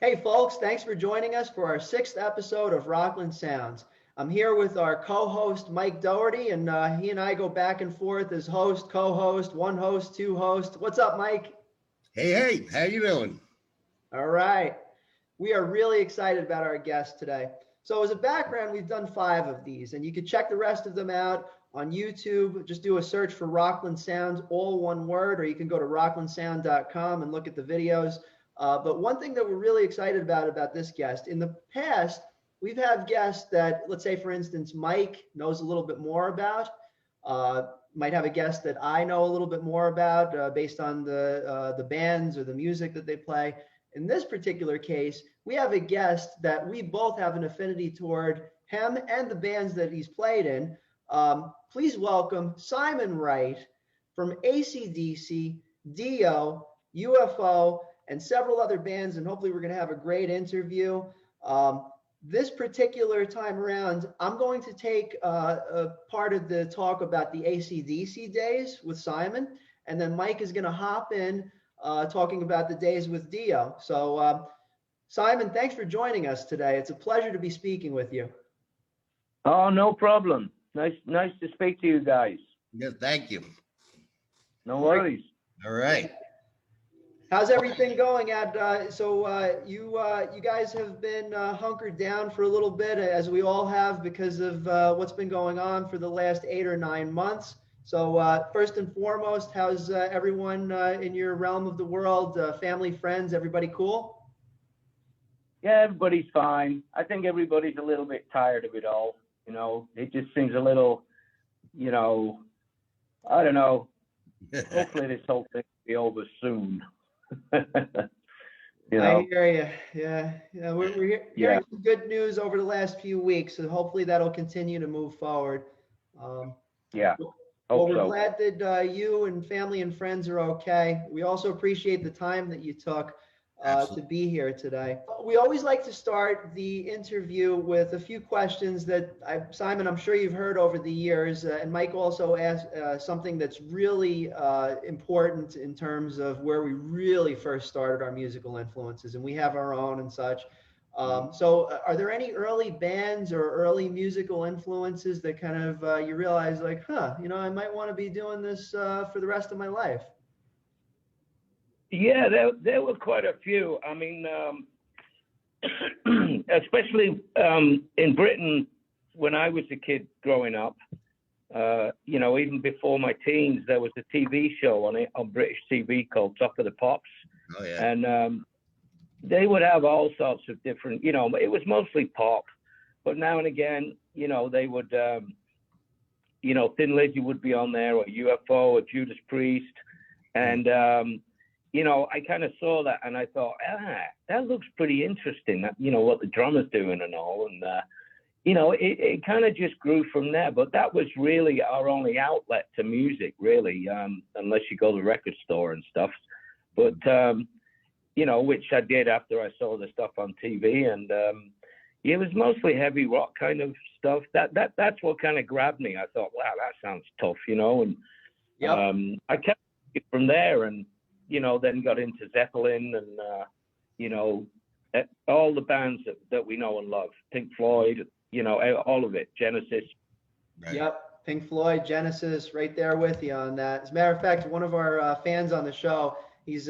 Hey, folks, thanks for joining us for our sixth episode of Rockland Sounds. I'm here with our co-host, Mike Doherty, and he and I go back and forth as host, co-host, one host, two hosts. What's up, Mike? Hey, how you doing? All right. We are really excited about our guest today. So as a background, we've done 5 of these, and you can check the rest of them out on YouTube. Just do a search for Rockland Sounds, all one word, or you can go to rocklandsound.com and look at the videos. But one thing that we're really excited about this guest, in the past, we've had guests that, let's say, for instance, Mike knows a little bit more about, might have a guest that I know a little bit more about based on the bands or the music that they play. In this particular case, we have a guest that we both have an affinity toward him and the bands that he's played in. Please welcome Simon Wright from AC/DC, Dio, UFO, and several other bands, and hopefully we're going to have a great interview. This particular time around, I'm going to take a part of the talk about the AC/DC days with Simon, and then Mike is going to hop in talking about the days with Dio. So, Simon, thanks for joining us today. It's a pleasure to be speaking with you. Oh, no problem. Nice to speak to you guys. Yes, thank you. No worries. All right. How's everything going you guys have been hunkered down for a little bit, as we all have, because of what's been going on for the last 8 or 9 months. So first and foremost, how's everyone in your realm of the world, family, friends, everybody cool? Yeah, everybody's fine. I think everybody's a little bit tired of it all. You know, it just seems a little, I don't know. Hopefully this whole thing will be over soon. I hear you. Yeah, we're hearing some good news over the last few weeks, so hopefully that'll continue to move forward. Well, we're glad that you and family and friends are okay. We also appreciate the time that you took to be here today. We always like to start the interview with a few questions that Simon, I'm sure you've heard over the years, and Mike also asked something that's really important in terms of where we really first started our musical influences, and we have our own and such. So are there any early bands or early musical influences that kind of you realize like, I might want to be doing this for the rest of my life? Yeah, there were quite a few. I mean, especially in Britain, when I was a kid growing up, even before my teens, there was a TV show on British TV called Top of the Pops. Oh, yeah. And they would have all sorts of different, it was mostly pop, but now and again, they would, Thin Lizzy would be on there, or UFO, or Judas Priest. And, I kind of saw that and I thought, that looks pretty interesting, what the drummer's doing and all. And, it kind of just grew from there. But that was really our only outlet to music, really, unless you go to the record store and stuff. But, which I did after I saw the stuff on TV. And it was mostly heavy rock kind of stuff. That's what kind of grabbed me. I thought, wow, that sounds tough, And yep. I kept it from there and, then got into Zeppelin and, all the bands that we know and love. Pink Floyd, all of it, Genesis. Right. Yep, Pink Floyd, Genesis, right there with you on that. As a matter of fact, one of our fans on the show, he's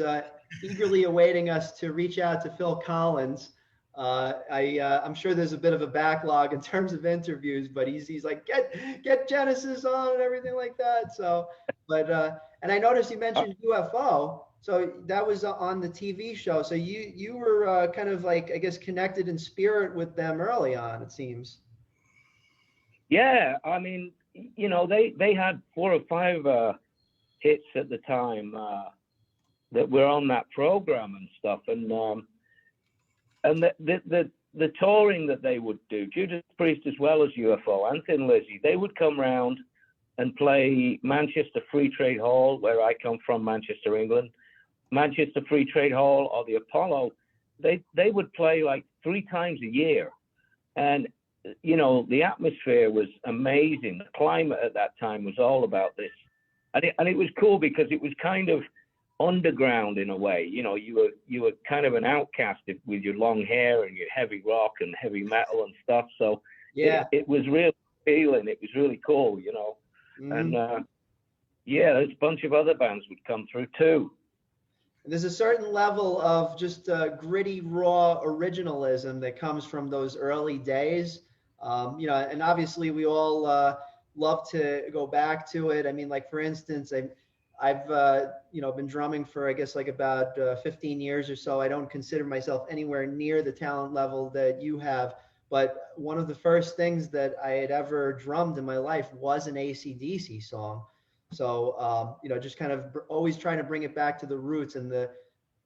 eagerly awaiting us to reach out to Phil Collins. I'm sure there's a bit of a backlog in terms of interviews, but he's like, get Genesis on and everything like that. So, and I noticed you mentioned UFO. So that was on the TV show. So you were kind of like, I guess, connected in spirit with them early on, it seems. Yeah, I mean, they had 4 or 5 hits at the time that were on that program and stuff, and the touring that they would do, Judas Priest as well as UFO and Thin Lizzy, they would come round and play Manchester Free Trade Hall, where I come from, Manchester, England. Manchester Free Trade Hall or the Apollo, they would play like 3 times a year. And, the atmosphere was amazing. The climate at that time was all about this. And it was cool because it was kind of underground in a way. You know, you were kind of an outcast with your long hair and your heavy rock and heavy metal and stuff. So Yeah. it was really appealing. It was really cool, you know. Mm-hmm. And yeah, there's a bunch of other bands would come through too. There's a certain level of just gritty, raw originalism that comes from those early days. You know, and obviously we all love to go back to it. I mean, like for instance, I've you know, been drumming for I guess like about 15 years or so. I don't consider myself anywhere near the talent level that you have. But one of the first things that I had ever drummed in my life was an AC/DC song. So, you know, just kind of always trying to bring it back to the roots and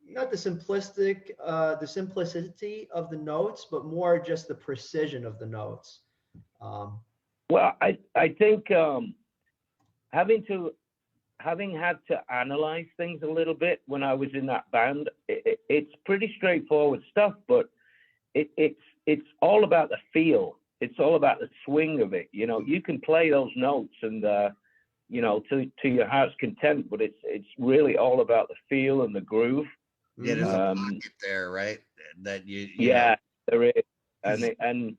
not the the simplicity of the notes, but more just the precision of the notes. Well, I think having had to analyze things a little bit when I was in that band, it's pretty straightforward stuff, but it's all about the feel. It's all about the swing of it. You know, you can play those notes and you know, to your heart's content, but it's really all about the feel and the groove. Yeah, there's a pocket there, right? That you yeah, know. there is, and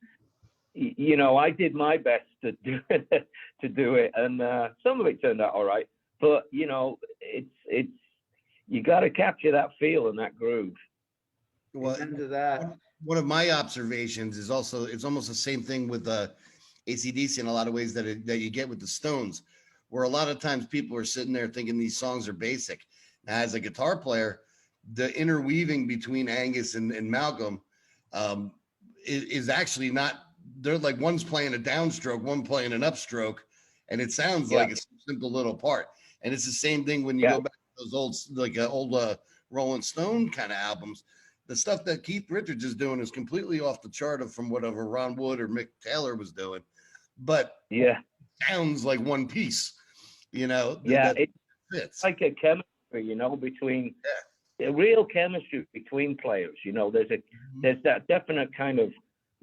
you know, I did my best to do it, and some of it turned out all right. But you know, it's you got to capture that feel and that groove. Well, Into that. One of my observations is also it's almost the same thing with AC/DC in a lot of ways that you get with the Stones, where a lot of times people are sitting there thinking these songs are basic. Now, as a guitar player, the interweaving between Angus and Malcolm is actually not. They're like one's playing a downstroke, one playing an upstroke, and it sounds like a simple little part. And it's the same thing when you go back to those old Rolling Stone kind of albums. The stuff that Keith Richards is doing is completely off the chart from whatever Ron Wood or Mick Taylor was doing, but it sounds like one piece, you know. It's fits. like a chemistry, you know, between a real chemistry between players. You know, there's that definite kind of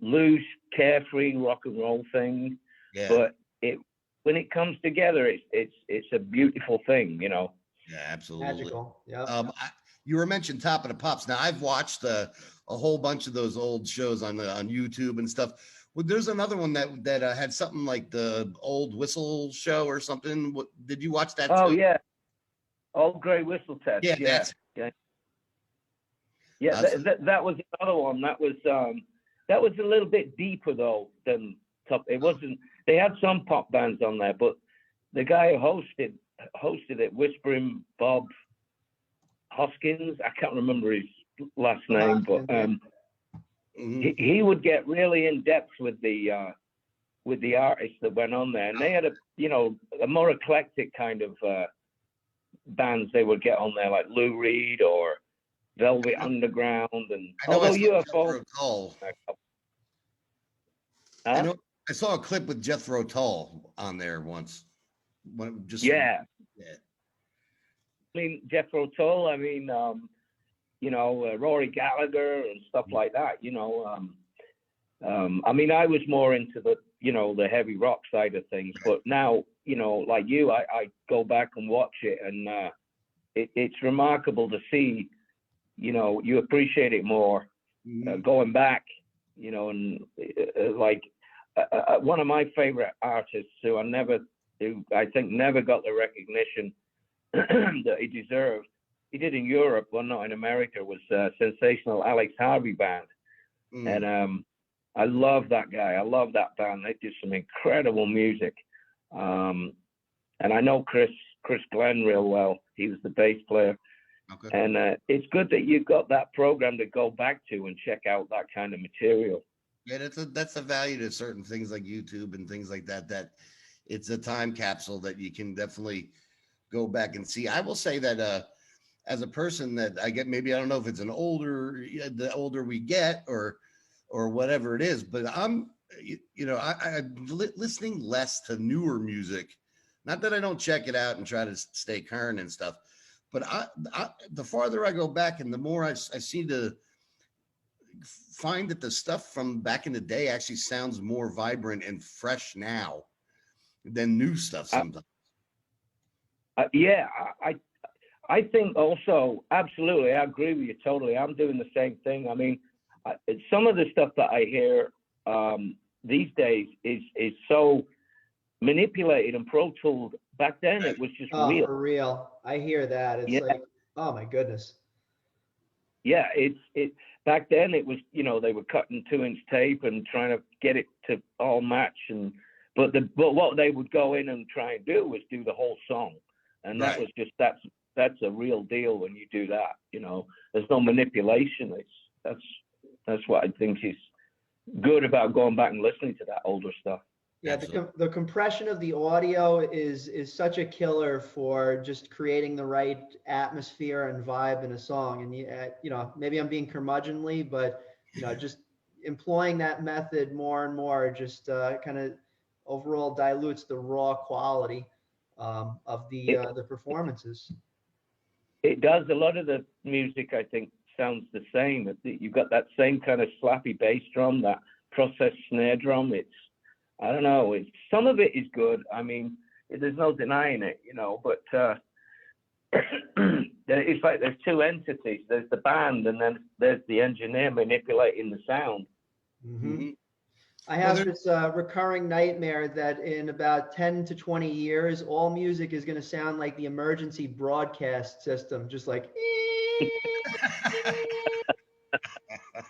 loose, carefree rock and roll thing, but when it comes together, it's a beautiful thing, you know. Yeah, absolutely. Magical. Yeah. You were mentioned Top of the Pops. Now I've watched a whole bunch of those old shows on YouTube and stuff. Well, there's another one that had something like the old whistle show or something. Did you watch that? Oh too? yeah, Old Grey Whistle Test. Yeah, that was another one. That was a little bit deeper though than Top. It wasn't. They had some pop bands on there, but the guy who hosted it, Whispering Bob Hoskins, I can't remember his last name, but he would get really in depth with the artists that went on there, and they had a more eclectic kind of bands they would get on there, like Lou Reed or Velvet Underground, and UFO. I saw a clip with Jethro Tull on there once. I mean, Jethro Tull. I mean, Rory Gallagher and stuff like that. You know, I mean, I was more into the heavy rock side of things, but now, you know, like you, I go back and watch it, and it's remarkable to see. You know, you appreciate it more going back. You know, and one of my favorite artists who I think never got the recognition that he deserved. He did in Europe, well, not in America, was sensational Alex Harvey Band. And I love that guy. I love that band. They do some incredible music. And I know Chris Glenn real well. He was the bass player. Okay. And it's good that you've got that program to go back to and check out that kind of material. Yeah, that's a value to certain things like YouTube and things like that, that it's a time capsule that you can definitely go back and see. I will say that as a person that I get, maybe I don't know if it's the older we get or whatever it is, but I'm listening less to newer music. Not that I don't check it out and try to stay current and stuff, but the farther I go back and the more I seem to find that the stuff from back in the day actually sounds more vibrant and fresh now than new stuff sometimes. Yeah, I think also, absolutely, I agree with you totally. I'm doing the same thing. I mean, some of the stuff that I hear these days is so manipulated and Pro Tooled. Back then, it was just real. For real. I hear that. It's like, oh my goodness. Yeah, back then it was, they were cutting 2-inch tape and trying to get it to all match, but what they would go in and try and do was do the whole song, and that was just that's a real deal when you do that. There's no manipulation. That's what I think is good about going back and listening to that older stuff. Yeah, the compression of the audio is such a killer for just creating the right atmosphere and vibe in a song. And maybe I'm being curmudgeonly, but just employing that method more and more just kind of overall dilutes the raw quality of the performances. It does. A lot of the music, I think, sounds the same. You've got that same kind of slappy bass drum, that processed snare drum. I don't know. Some of it is good. I mean, there's no denying it, but it's like there's two entities. There's the band, and then there's the engineer manipulating the sound. Mm-hmm. I have this recurring nightmare that in about 10 to 20 years, all music is going to sound like the emergency broadcast system, just like...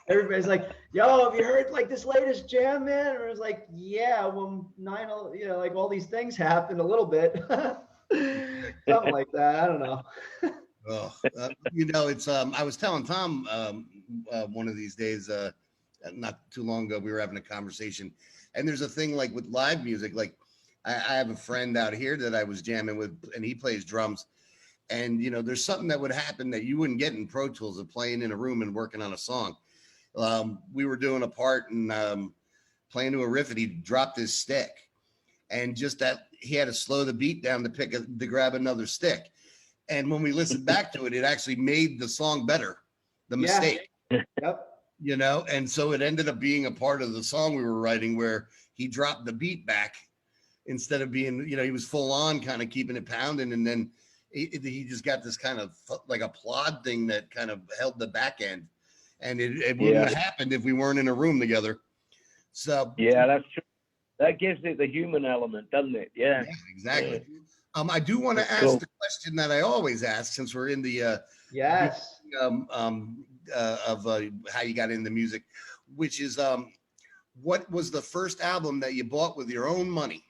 Everybody's like, yo, have you heard like this latest jam, man? Or it's like, yeah, well, like all these things happened a little bit. Something like that. I don't know. It's I was telling Tom one of these days, not too long ago, we were having a conversation, and there's a thing like with live music, like I have a friend out here that I was jamming with, and he plays drums. And, there's something that would happen that you wouldn't get in Pro Tools of playing in a room and working on a song. We were doing a part and playing to a riff, and he dropped his stick, and just that he had to slow the beat down to grab another stick. And when we listened back to it, it actually made the song better, the mistake. Yep. And so it ended up being a part of the song we were writing where he dropped the beat back instead of being, he was full on kind of keeping it pounding, and then he just got this kind of like a plod thing that kind of held the back end, and it wouldn't have happened if we weren't in a room together. So yeah, that's true. That gives it the human element, doesn't it? Yeah, exactly. I do want to ask the question that I always ask, since we're in the of how you got into music, which is what was the first album that you bought with your own money?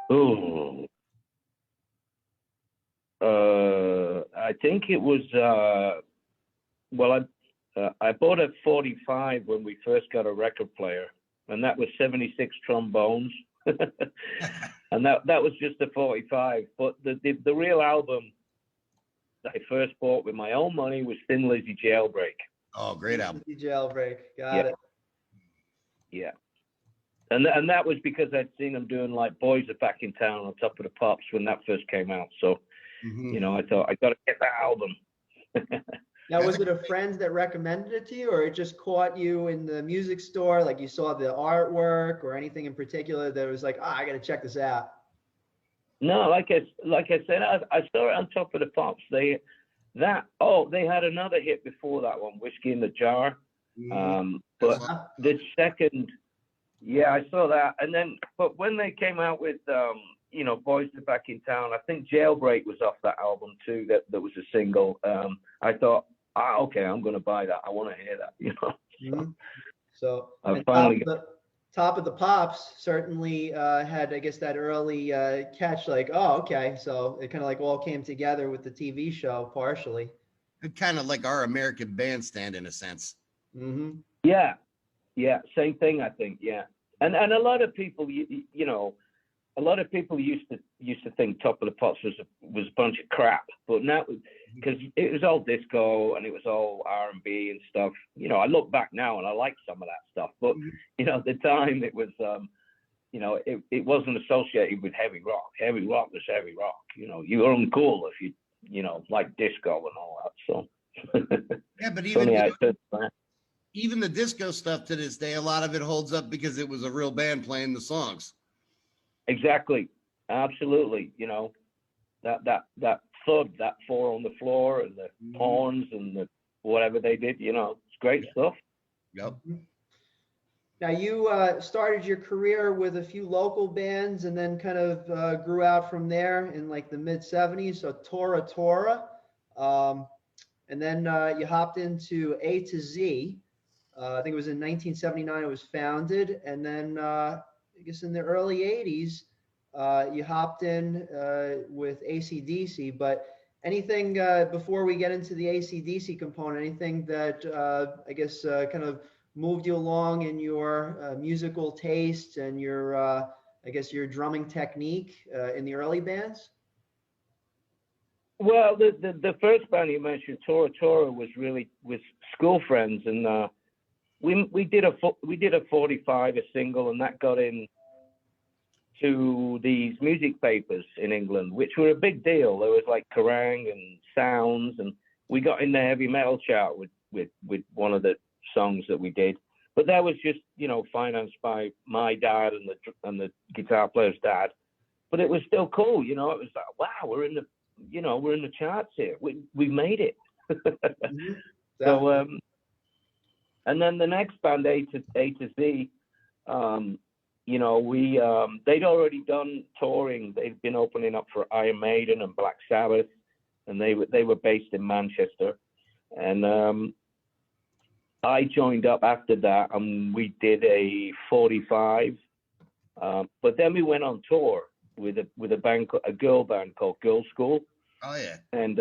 Oh. I think it was I bought a 45 when we first got a record player, and that was 76 trombones. And that was just a 45. But the real album that I first bought with my own money was Thin Lizzy Jailbreak. Oh, great album. Lizzy Jailbreak. Got it. Yeah. And that was because I'd seen them doing like Boys Are Back in Town on Top of the Pops when that first came out. So, I thought I got to get that album. Now, was it a friend that recommended it to you, or it just caught you in the music store? Like you saw the artwork or anything in particular that was like, I got to check this out? No, like I said, I saw it on Top of the Pops. They had another hit before that one, Whiskey in the Jar. But the second, I saw that. And then, but when they came out with, Boys Are Back in Town, I think Jailbreak was off that album too. That was a single. I thought, okay, I'm going to buy that. I want to hear that, So I finally Top of the Pops certainly had, I guess, that early catch, like, oh, okay. So it kind of like all came together with the TV show partially. Kind of like our American Bandstand in a sense. Mm-hmm. Yeah, same thing, I think. Yeah, and a lot of people, a lot of people used to think Top of the Pops was a bunch of crap, but now, because it was all disco and it was all R&B and stuff. I look back now and I like some of that stuff, but at the time it was, it wasn't associated with heavy rock. Heavy rock was heavy rock. You were uncool if you like disco and all that. So yeah, but even the disco stuff to this day, a lot of it holds up because it was a real band playing the songs. Exactly. Absolutely. that thud, that four on the floor, and the horns and the whatever they did. It's great stuff. Yep. Now you started your career with a few local bands, and then kind of grew out from there in like the mid '70s. So Tora Tora, and then you hopped into A to Z. I think it was in 1979 it was founded, and then I guess in the early '80s you hopped in with AC/DC. But anything before we get into the AC/DC component, anything that I guess kind of moved you along in your musical tastes and your I guess your drumming technique in the early bands? Well, the first band you mentioned, Tora Tora, was really with school friends, and we did a 45, a single, and that got in to these music papers in England, which were a big deal. There was like Kerrang and Sounds, and we got in the heavy metal chart with one of the songs that we did. But that was just financed by my dad and the guitar player's dad. But it was still cool, it was like, wow, we're in the charts here. We made it. Mm-hmm. So and then the next band, A to Z, they'd already done touring. They'd been opening up for Iron Maiden and Black Sabbath, and they were based in Manchester. And I joined up after that, and we did a 45. But then we went on tour with a girl band called Girl School. Oh yeah. And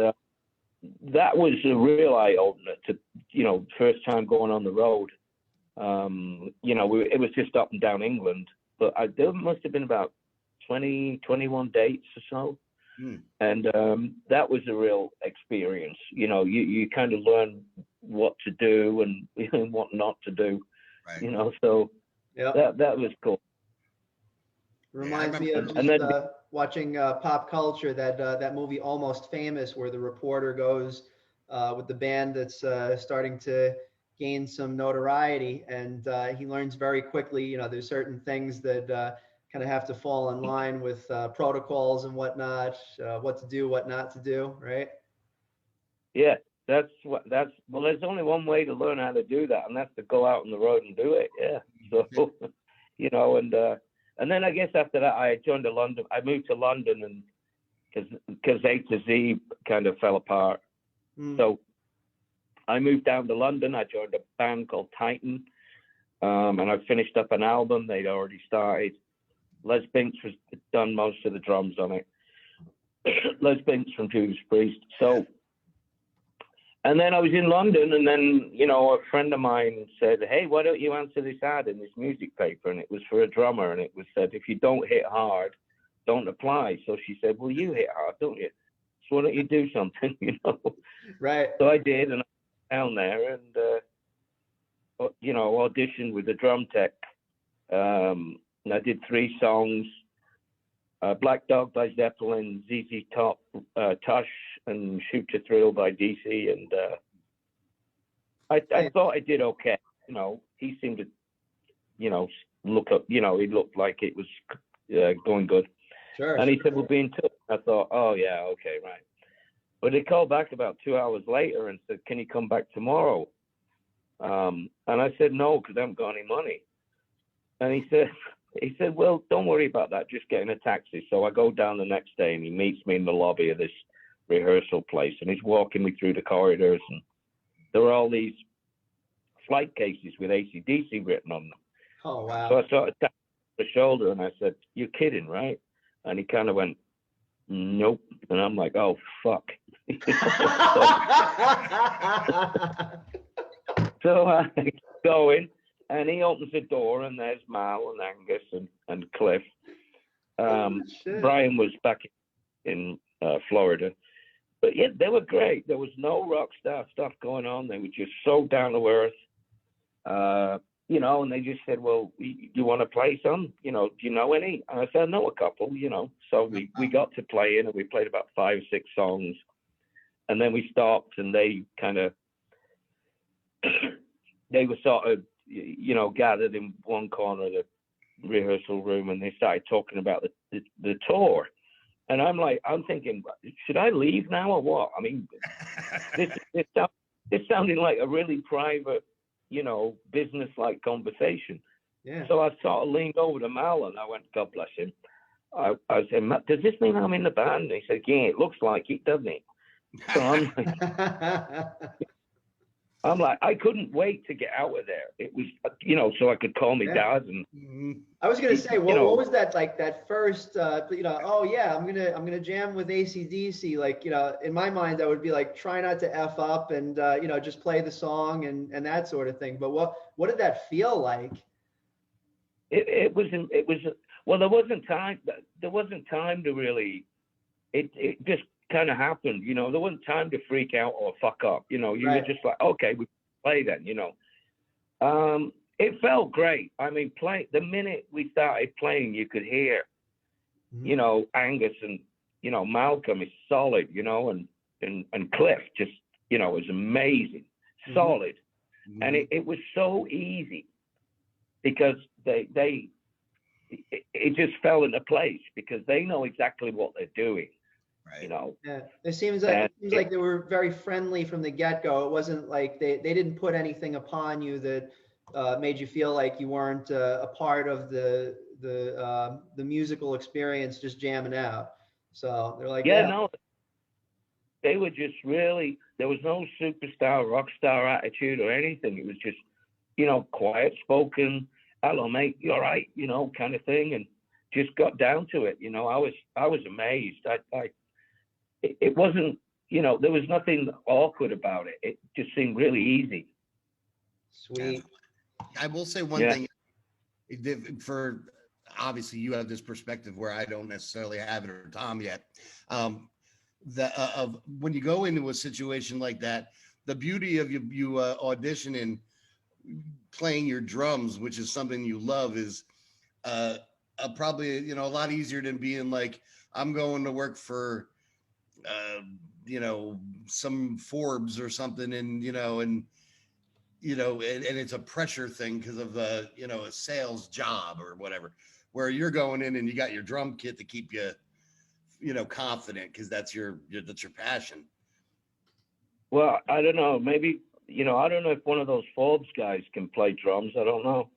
that was a real eye opener to first time going on the road. It was just up and down England, but there must have been about 21 dates or so. And that was a real experience. You kind of learn what to do and what not to do. Right. So Yeah. that was cool. Reminds me of just watching Pop Culture, that movie Almost Famous, where the reporter goes with the band that's starting to gain some notoriety, and he learns very quickly, there's certain things that kind of have to fall in line with protocols and whatnot, what to do, what not to do, right? Yeah, there's only one way to learn how to do that, and that's to go out on the road and do it. Yeah. So, and then I guess after that, I joined London. I moved to London, and because A to Z kind of fell apart. So I moved down to London. I joined a band called Titan, and I finished up an album they'd already started. Les Binks was done most of the drums on it. Les Binks from Judas Priest. So, and then I was in London, and then, a friend of mine said, hey, why don't you answer this ad in this music paper? And it was for a drummer, and it was said, if you don't hit hard, don't apply. So she said, well, you hit hard, don't you? So why don't you do something, Right. So I did, and I went down there and, auditioned with the drum tech. And I did 3 songs, Black Dog by Zeppelin, ZZ Top, Tush, and Shoot to Thrill by DC. And I thought I did okay. He seemed to, look up, he looked like it was going good. Sure. And he said, we'll be in touch. I thought, oh, yeah, okay, right. But he called back about 2 hours later and said, can you come back tomorrow? And I said, no, because I haven't got any money. And he said, well, don't worry about that. Just get in a taxi. So I go down the next day, and he meets me in the lobby of this rehearsal place, and he's walking me through the corridors, and there were all these flight cases with AC/DC written on them. Oh, wow. So I sort of tapped him on the shoulder, and I said, you're kidding, right? And he kind of went, nope. And I'm like, oh, fuck. So I go in, and he opens the door, and there's Mal and Angus and Cliff. Brian was back in Florida. But yeah, they were great. There was no rock star stuff going on. They were just so down to earth. And they just said, well, you want to play some? Do you know any? And I said, I know a couple, So we got to play in, and we played about 5 or 6 songs. And then we stopped, and they kind of, they were sort of, gathered in one corner of the rehearsal room, and they started talking about the tour. And I'm thinking, should I leave now or what? I mean, this sounding like a really private, business-like conversation. Yeah. So I sort of leaned over to Mal and I went, God bless him. I said, Matt, does this mean I'm in the band? And he said, yeah, it looks like it, doesn't it? So I'm like, I couldn't wait to get out of there. It was, so I could call me dad. And I was gonna say, what was that like? That first, oh yeah, I'm gonna jam with AC/DC. Like, in my mind, that would be like try not to f up and just play the song and that sort of thing. But what did that feel like? It was well, there wasn't time. There wasn't time to really. It just kind of happened. There wasn't time to freak out or fuck up. You were just like, okay, we play then. It felt great. I mean, the minute we started playing, you could hear, Angus and Malcolm is solid. And Cliff just was amazing, solid, and it was so easy because it just fell into place because they know exactly what they're doing. Right. Yeah. It seems like they were very friendly from the get-go. It wasn't like they didn't put anything upon you that made you feel like you weren't a part of the musical experience, just jamming out. So they're like, no, they were just really. There was no superstar, rock star attitude or anything. It was just, quiet spoken. Hello, mate. You all right? Kind of thing, and just got down to it. I was amazed. It wasn't, there was nothing awkward about it. It just seemed really easy. Sweet. I will say one thing. For obviously, you have this perspective where I don't necessarily have it, or Tom yet. When you go into a situation like that, the beauty of you auditioning, playing your drums, which is something you love, is probably a lot easier than being like, I'm going to work for some Forbes or something, and it's a pressure thing because of a sales job or whatever, where you're going in and you got your drum kit to keep you confident because that's your passion. Well, I don't know, maybe I don't know if one of those Forbes guys can play drums. I don't know.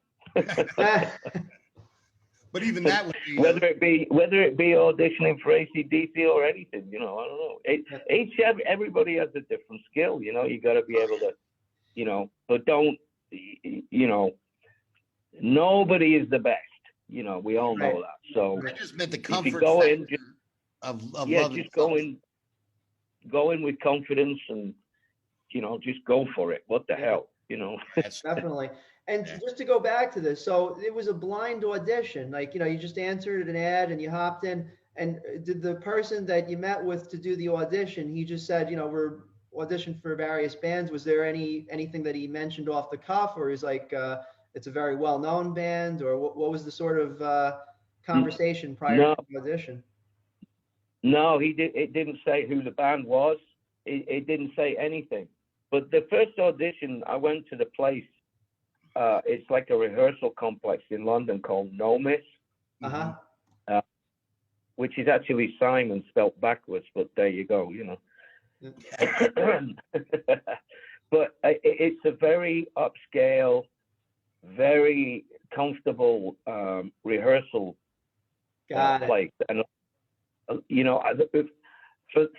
But even that would be whether it be auditioning for AC/DC or anything, I don't know. Everybody has a different skill, you got to be able to, but don't, nobody is the best, we all know that. So I just meant the comfort go in, of just go in with confidence and, just go for it. What the hell, Definitely. And just to go back to this, so it was a blind audition, like, you just answered an ad and you hopped in. And did the person that you met with to do the audition, he just said, we're auditioned for various bands. Was there anything that he mentioned off the cuff, or is like, it's a very well-known band, or what was the sort of conversation prior to the audition? No, it didn't say who the band was. It didn't say anything. But the first audition, I went to the place. It's like a rehearsal complex in London called Nomis, which is actually Simon spelt backwards, but there you go, But it's a very upscale, very comfortable rehearsal place. And,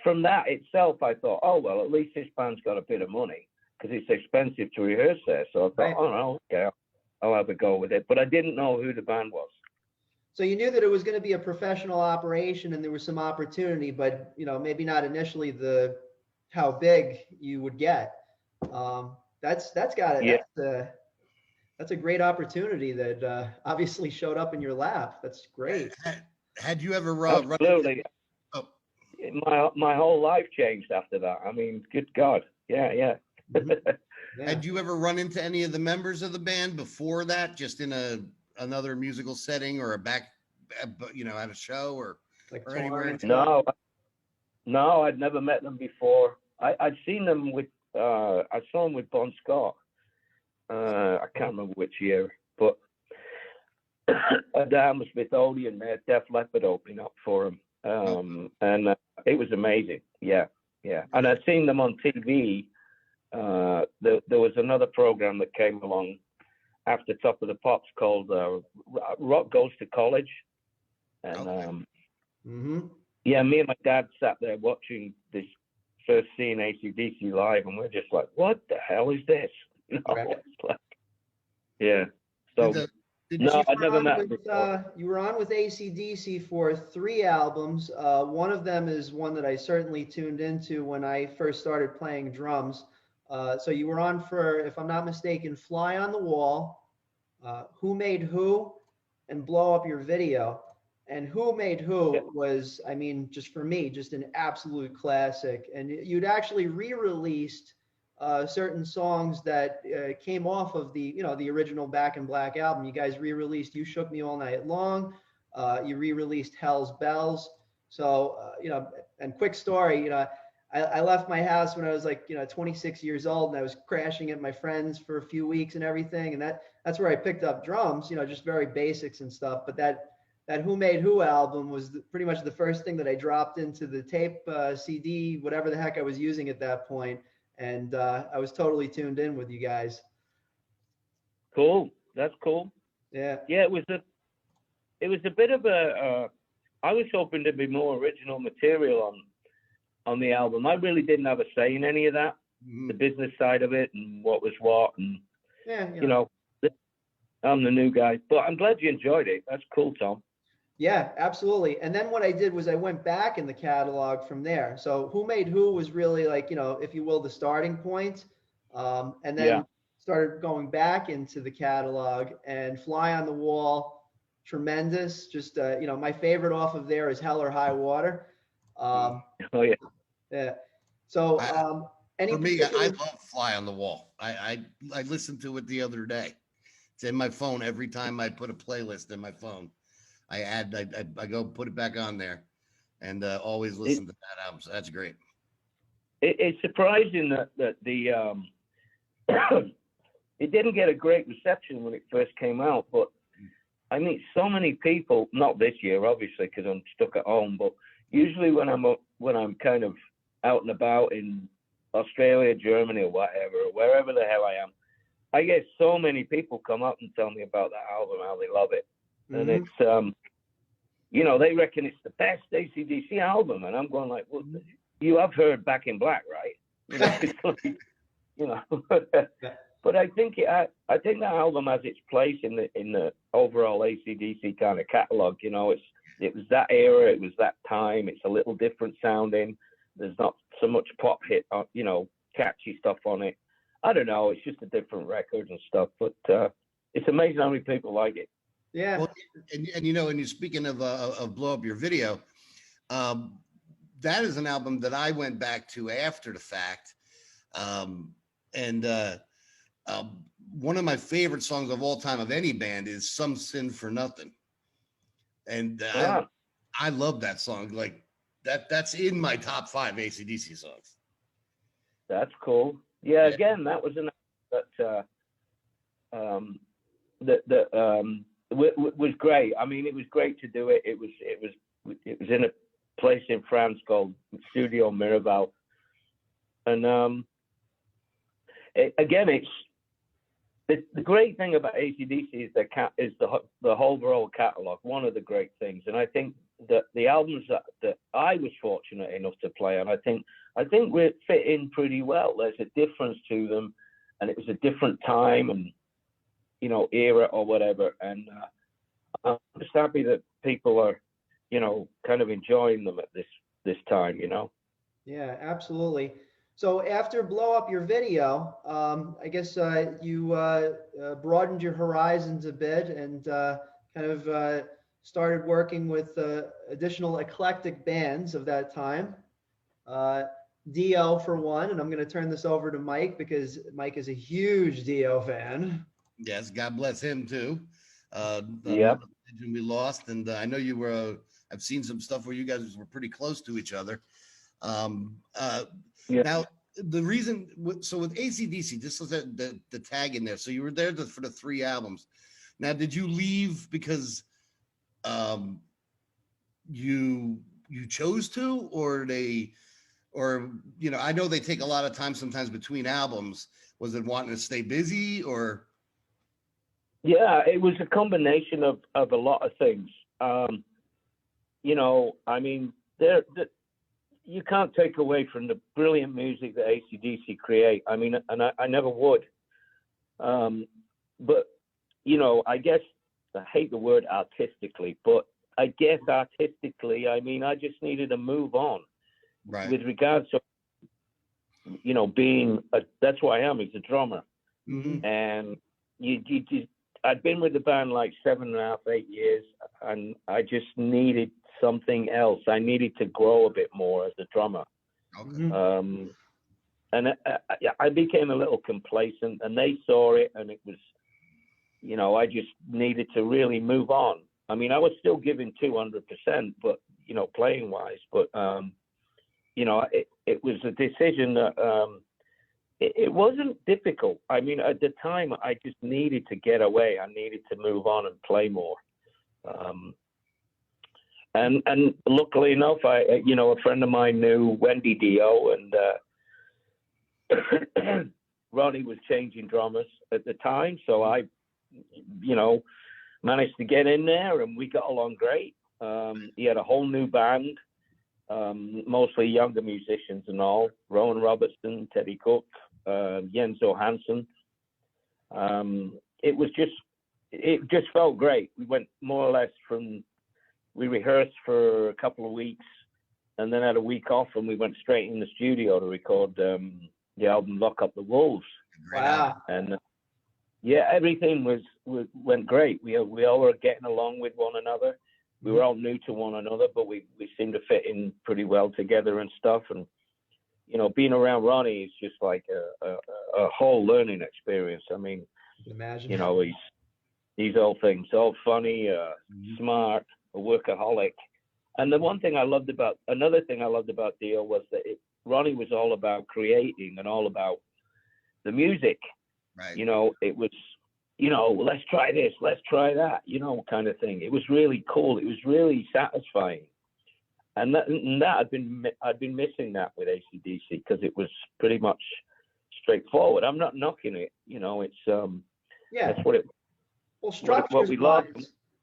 from that itself, I thought, oh, well, at least this band's got a bit of money, because it's expensive to rehearse there. So I thought, oh, no, okay, I'll have a go with it. But I didn't know who the band was. So you knew that it was going to be a professional operation and there was some opportunity, but, maybe not initially how big you would get. That's got it. Yeah. That's a great opportunity that obviously showed up in your lap. That's great. Had you ever Absolutely. My whole life changed after that. I mean, good God. Yeah. Had you ever run into any of the members of the band before that, just in another musical setting or at a show or anywhere? No, I'd never met them before. I'd seen them I saw them with Bon Scott. I can't remember which year, but at the Hammersmith Odeon, they had Def Leppard opening up for them. and it was amazing. Yeah, yeah. And I'd seen them on TV. There was another program that came along after Top of the Pops called Rock Goes to College, and yeah, me and my dad sat there watching this, first seeing AC/DC live, and we're just like, what the hell is this? You know, Right. it's like, yeah. So no, I never met before. You were on with AC/DC for 3 albums. One of them is one that I certainly tuned into when I first started playing drums. So you were on for, if I'm not mistaken, Fly on the Wall, Who Made Who, and Blow Up Your Video. And Who Made Who was, I mean, just for me, just an absolute classic. And you'd actually re-released certain songs that came off of the, the original Back in Black album. You guys re-released You Shook Me All Night Long. You re-released Hell's Bells. So, and quick story, I left my house when I was like, 26 years old, and I was crashing at my friends for a few weeks and everything. And that's where I picked up drums, just very basics and stuff. But that Who Made Who album was pretty much the first thing that I dropped into the tape CD, whatever the heck I was using at that point. And I was totally tuned in with you guys. Cool. That's cool. Yeah. Yeah, it was a bit of a, I was hoping there'd be more original material on the album. I really didn't have a say in any of that, the business side of it and what was what. And, I'm the new guy, but I'm glad you enjoyed it. That's cool, Tom. Yeah, absolutely. And then what I did was I went back in the catalog from there. So Who Made Who was really like, if you will, the starting point. And then started going back into the catalog, and Fly on the Wall, tremendous. Just, my favorite off of there is Hell or High Water. Oh, yeah. Yeah. So for me, I love Fly on the Wall. I listened to it the other day. It's in my phone every time I put a playlist in my phone. I go put it back on there, and always listen to that album. So that's great. It's surprising that the it didn't get a great reception when it first came out, but I meet so many people. Not this year, obviously, because I'm stuck at home. But usually when I'm kind of out and about in Australia, Germany, or whatever, or wherever the hell I am, I get so many people come up and tell me about that album, how they love it. And it's, they reckon it's the best AC/DC album. And I'm going like, well, you have heard Back in Black, right? It's like, but I think that album has its place in the overall AC/DC kind of catalog. It was that era, it was that time. It's a little different sounding. There's not so much pop hit, catchy stuff on it. I don't know. It's just a different record and stuff, but it's amazing how many people like it. Yeah. Well, and you're speaking of Blow Up Your Video. That is an album that I went back to after the fact. And one of my favorite songs of all time of any band is Some Sin for Nothing. And I love that song. Like that's in my top 5 AC/DC songs. That's cool. Yeah, again, that was an that was great. I mean, it was great to do it. It was in a place in France called Studio Miraval, and it's the great thing about AC/DC is the whole overall catalog. One of the great things, and I think that the albums that I was fortunate enough to play on, I think we fit in pretty well. There's a difference to them, and it was a different time and era or whatever. And I'm just happy that people are kind of enjoying them at this time. Yeah, absolutely. So after Blow Up Your Video, I guess you broadened your horizons a bit and kind of started working with additional eclectic bands of that time. Dio for one, and I'm going to turn this over to Mike because Mike is a huge Dio fan. Yes, God bless him too. Yeah. We lost, and I know you were. I've seen some stuff where you guys were pretty close to each other. Now, the reason, so with AC/DC, just so that the tag in there. So you were there for the 3 albums. Now, did you leave because you you chose to, or I know they take a lot of time sometimes between albums. Was it wanting to stay busy, or? Yeah, it was a combination of a lot of things. I mean, you can't take away from the brilliant music that AC/DC create. I mean, and I never would. But, I guess I hate the word artistically, but I guess artistically, I mean, I just needed to move on. Right. With regards to, that's who I am, as a drummer. Mm-hmm. And I'd been with the band like 7.5, 8 years, and I just needed something else. I needed to grow a bit more as a drummer. Okay. And I became a little complacent, and they saw it, and it was, I just needed to really move on. I mean, I was still giving 200%, but, playing wise, but, it was a decision that, it wasn't difficult. I mean, at the time, I just needed to get away. I needed to move on and play more. And luckily enough, a friend of mine knew Wendy Dio, and Ronnie was changing drummers at the time. So I, managed to get in there, and we got along great. He had a whole new band, mostly younger musicians and all. Rowan Robertson, Teddy Cook, Jens Johansson. It just felt great. We went more or less we rehearsed for a couple of weeks, and then had a week off, and we went straight in the studio to record the album Lock Up the Wolves. Wow. And everything went great. We all were getting along with one another. We were all new to one another, but we seemed to fit in pretty well together and stuff. And being around Ronnie is just like a whole learning experience. I mean, imagine. He's all things, all funny, smart, a workaholic. And another thing I loved about Dio was that Ronnie was all about creating and all about the music. Right. It was, let's try this, let's try that, kind of thing. It was really cool. It was really satisfying. And that I'd been missing that with AC/DC, because it was pretty much straightforward. I'm not knocking it, it's that's what it. Well, structure what we love.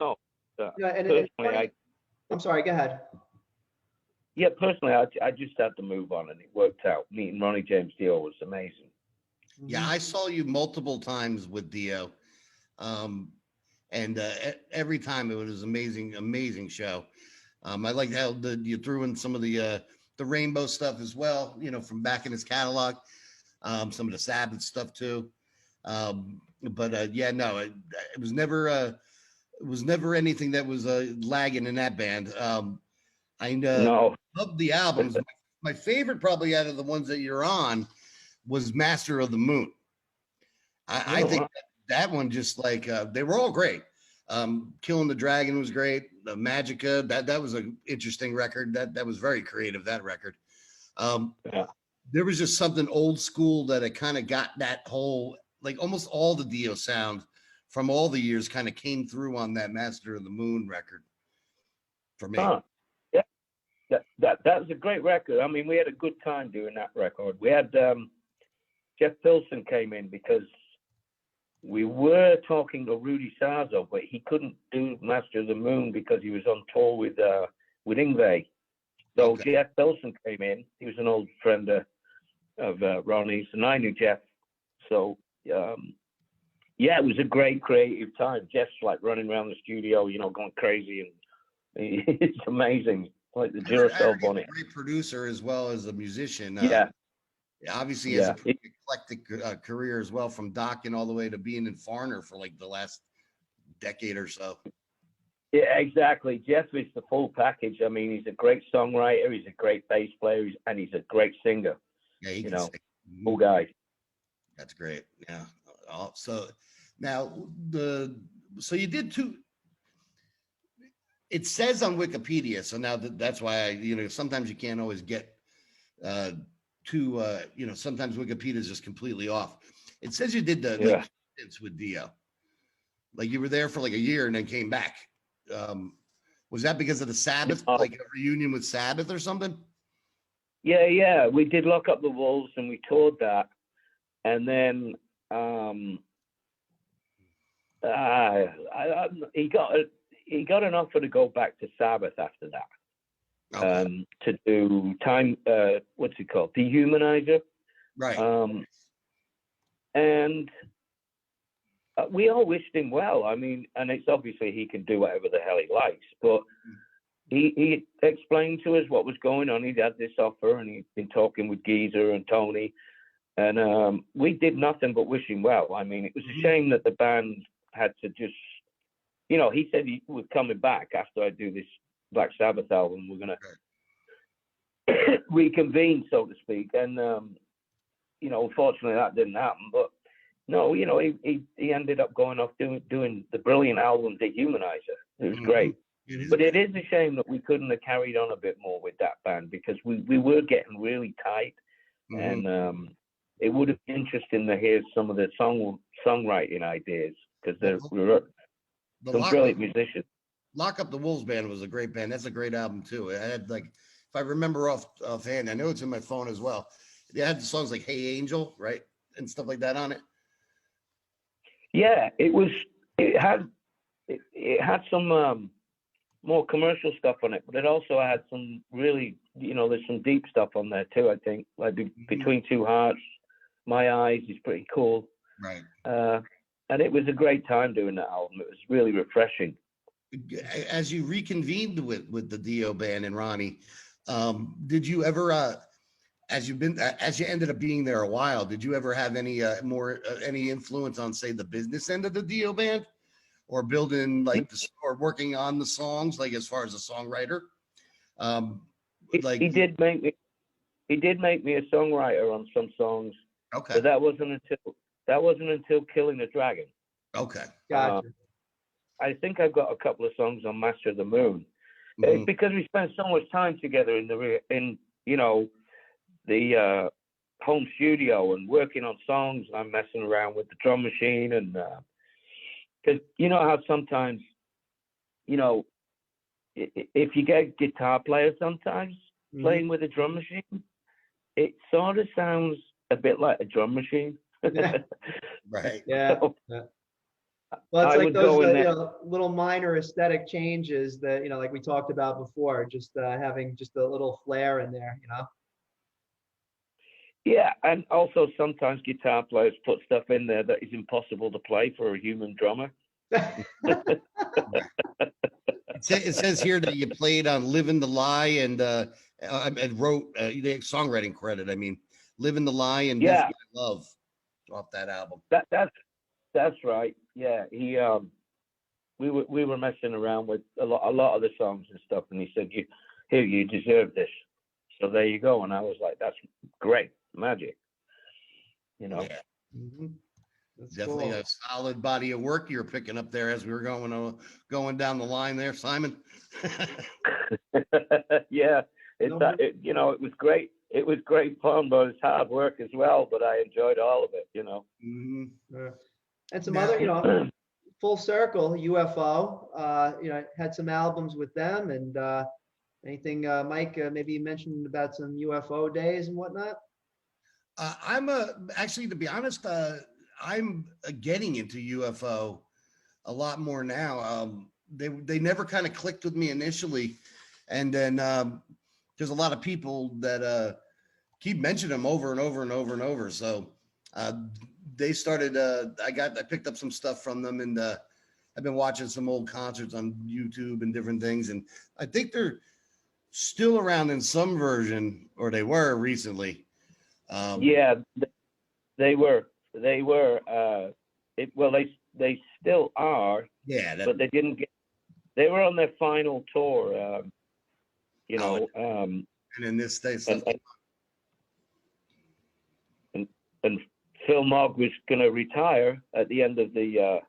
No, I'm sorry. Go ahead. Yeah, personally, I just had to move on, and it worked out. Meeting Ronnie James Dio was amazing. Yeah, I saw you multiple times with Dio, and every time it was amazing show. I liked how you threw in some of the Rainbow stuff as well, from back in his catalog, some of the Sabbath stuff too. It was never anything that was lagging in that band. I loved the albums. My favorite, probably out of the ones that you're on, was Master of the Moon. I think that one, just like they were all great. Killing the Dragon was great. The Magica, that was an interesting record. That was very creative, that record. There was just something old school that it kind of got that whole, like almost all the Dio sound from all the years kind of came through on that Master of the Moon record for me. Yeah, that was a great record. I mean, we had a good time doing that record. We had Jeff Pilson came in because we were talking to Rudy Sarzo, but he couldn't do Master of the Moon because he was on tour with Yngwie. So Jeff Pilson came in. He was an old friend of Ronnie's, and I knew Jeff. So it was a great creative time. Jeff's like running around the studio, going crazy, and it's amazing. Like the Duracell bonnet. Great producer as well as a musician. Obviously, he has a pretty eclectic career as well, from Dokken all the way to being in Foreigner for like the last decade or so. Yeah, exactly. Jeff is the full package. I mean, he's a great songwriter, he's a great bass player, and he's a great singer. Yeah, he can sing. Cool guy. That's great. Yeah. So now so you did two. It says on Wikipedia, so now that's why sometimes you can't always get sometimes Wikipedia is just completely off. It says you did the stints with Dio, like you were there for like a year and then came back. Was that because of the Sabbath, like a reunion with Sabbath or something? Yeah. We did Lock Up the Wolves, and we toured that, and then he got an offer to go back to Sabbath after that. Okay. To do what's it called? Dehumanizer. Right. And we all wished him well. I mean, and it's obviously he can do whatever the hell he likes, but he explained to us what was going on. He'd had this offer, and he'd been talking with Geezer and Tony, and we did nothing but wish him well. I mean, it was a shame that the band had to just, he said he was coming back after I do this Black Sabbath album. We're going to reconvene, so to speak. And, unfortunately that didn't happen. But no, he ended up going off doing the brilliant album, Dehumanizer. It was great. But it is a shame that we couldn't have carried on a bit more with that band, because we were getting really tight. And it would have been interesting to hear some of the songwriting ideas, because there were some brilliant musicians. Lock Up the Wolves band was a great band. That's a great album too. It had, like, if I remember offhand, I know it's in my phone as well. They had the songs like "Hey Angel," right, and stuff like that on it. Yeah, it had some more commercial stuff on it, but it also had some really, there's some deep stuff on there too. I think, like Between Two Hearts, My Eyes is pretty cool. Right. And it was a great time doing that album. It was really refreshing. As you reconvened with the Dio band and Ronnie, did you ever, as you ended up being there a while, did you ever have any any influence on, say, the business end of the Dio band, or building or working on the songs, like as far as a songwriter? He did make me a songwriter on some songs. Okay. But that wasn't until Killing the Dragon. Okay. Gotcha. I think I've got a couple of songs on Master of the Moon. It's because we spent so much time together in the home studio and working on songs. I'm messing around with the drum machine, and because how sometimes, if you get guitar players sometimes playing with a drum machine, it sort of sounds a bit like a drum machine. Right. Yeah. So, well, it's like those little minor aesthetic changes that, like we talked about before, just having just a little flair in there, Yeah, and also sometimes guitar players put stuff in there that is impossible to play for a human drummer. It says here that you played on "Living the Lie" and wrote the songwriting credit. I mean, "Living the Lie" and "Death by Love" off that album. That's right. Yeah, we were messing around with a lot of the songs and stuff, and he said, "You deserve this." So there you go. And I was like, "That's great, magic." Yeah. cool. Definitely a solid body of work you're picking up there as we were going down the line there, Simon. Yeah, it was great. It was great fun, but it's hard work as well. But I enjoyed all of it. And some other, full circle, UFO. Had some albums with them, and anything, Mike? Maybe you mentioned about some UFO days and whatnot. Actually, to be honest, I'm getting into UFO a lot more now. They never kind of clicked with me initially, and then there's a lot of people that keep mentioning them over and over and over and over. So they started. I picked up some stuff from them, and I've been watching some old concerts on YouTube and different things, and I think they're still around in some version, or they were recently. Yeah, they were. They still are. Yeah, but they didn't get. They were on their final tour. And in this state, and Phil Mogg was going to retire at the end of the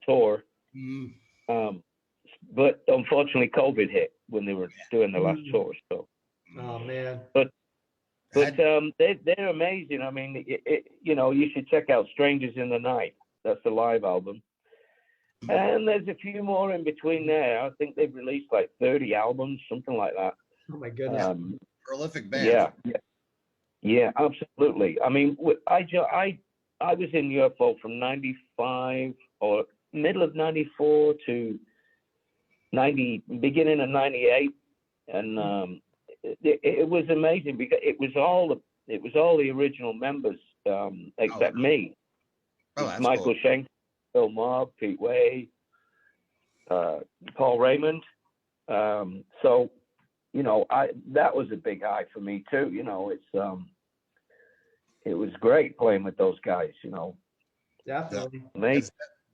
tour. But unfortunately, COVID hit when they were doing the last tour. So. Oh man. But they're amazing. I mean, you should check out "Strangers in the Night." That's the live album. And there's a few more in between there. I think they've released like 30 albums, something like that. Oh my goodness. Prolific band. Yeah, absolutely. I mean, I was in UFO from 95 or middle of 94 to 90, beginning of 98. And it was amazing because it was all the original members, except me. That's Michael cool. Schenk, Bill Mobb, Pete Whie, Paul Raymond. So, you know, that was a big high for me too. You know, it was great playing with those guys. You know, Definitely. It's